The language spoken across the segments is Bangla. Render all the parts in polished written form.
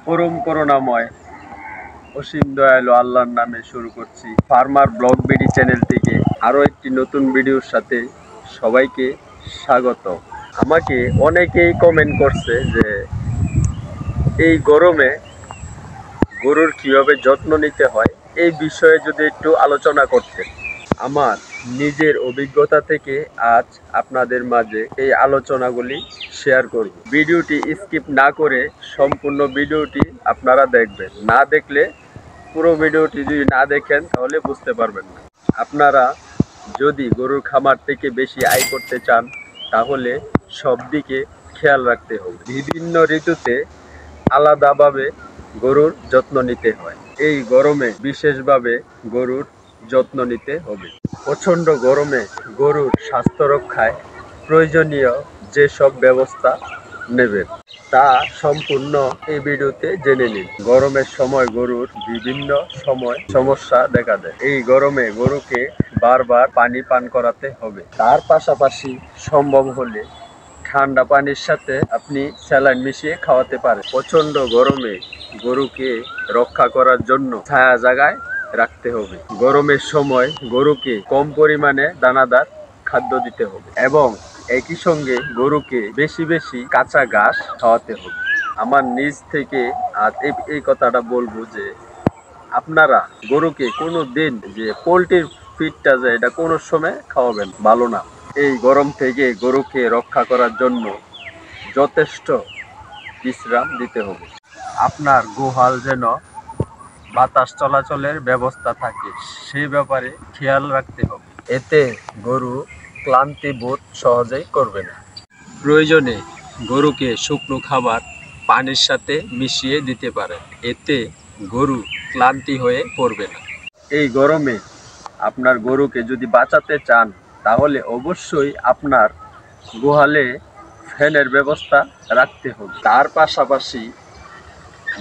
পরম করুণাময় অসীম দয়ালু আল্লাহর নামে শুরু করছি ফার্মার ব্লগ বিডি চ্যানেল থেকে আরও একটি নতুন ভিডিওর সাথে সবাইকে স্বাগত। আমাকে অনেকেই কমেন্ট করছে যে এই গরমে গরুর কীভাবে যত্ন নিতে হয় এই বিষয়ে যদি একটু আলোচনা করতেন। আমার নিজের অভিজ্ঞতা থেকে আজ আপনাদের মাঝে এই আলোচনাগুলি শেয়ার করব। ভিডিওটি স্কিপ না করে সম্পূর্ণ ভিডিওটি আপনারা দেখবেন। না দেখলে পুরো ভিডিওটি যদি না দেখেন তাহলে বুঝতে পারবেন না। আপনারা যদি গরুর খামার থেকে বেশি আয় করতে চান তাহলে সব দিকে খেয়াল রাখতে হবে। বিভিন্ন ঋতুতে আলাদাভাবে গরুর যত্ন নিতে হয়। এই গরমে বিশেষভাবে গরুর যত্ন নিতে হবে। প্রচণ্ড গরমে গরুর স্বাস্থ্য রক্ষায় প্রয়োজনীয় যেসব ব্যবস্থা নেবেন তা সম্পূর্ণ এই ভিডিওতে জেনে নিন। গরমের সময় গরুর বিভিন্ন সমস্যা দেখা দেয়। এই গরমে গরুকে বারবার পানি পান করাতে হবে। তার পাশাপাশি সম্ভব হলে ঠান্ডা পানির সাথে আপনি স্যালাইন মিশিয়ে খাওয়াতে পারেন। প্রচণ্ড গরমে গরুকে রক্ষা করার জন্য ছায়া জায়গায় রাখতে হবে। গরমের সময় গরুকে কম পরিমাণে দানাদার খাদ্য দিতে হবে এবং একই সঙ্গে গরুকে বেশি বেশি কাঁচা ঘাস খাওয়াতে হবে। আমার নিজ থেকে আজ এই কথাটা বলবো যে আপনারা গরুকে কোনো দিন যে পোলট্রির ফিডটা যে এটা কোনো সময় খাওয়াবেন ভালো না। এই গরম থেকে গরুকে রক্ষা করার জন্য যথেষ্ট বিশ্রাম দিতে হবে। আপনার গোহাল যেন বাতাস চলাচলের ব্যবস্থা থাকে সেই ব্যাপারে খেয়াল রাখতে হবে। এতে গরু ক্লান্তি বোধ সহজেই করবে না। প্রয়োজনে গরুকে শুকনো খাবার পানির সাথে মিশিয়ে দিতে পারেন। এতে গরু ক্লান্তি হয়ে পড়বে না। এই গরমে আপনার গরুকে যদি বাঁচাতে চান তাহলে অবশ্যই আপনার গোহালে ফ্যানের ব্যবস্থা রাখতে হবে। তার পাশাপাশি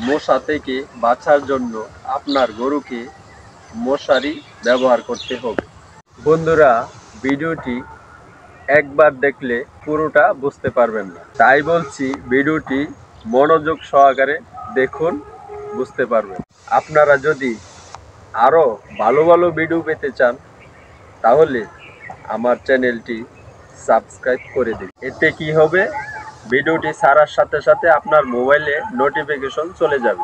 মশা থেকে বাঁচার জন্য আপনার গরুকে মশারি ব্যবহার করতে হবে। বন্ধুরা, ভিডিওটি একবার দেখলে পুরোটা বুঝতে পারবেন না, তাই বলছি ভিডিওটি মনোযোগ সহকারে দেখুন, বুঝতে পারবেন। আপনারা যদি আরও ভালো ভালো ভিডিও পেতে চান তাহলে আমার চ্যানেলটি সাবস্ক্রাইব করে দিন। এতে কি হবে, ভিডিওটি ছাড়ার সাথে সাথে আপনার মোবাইলে নোটিফিকেশন চলে যাবে।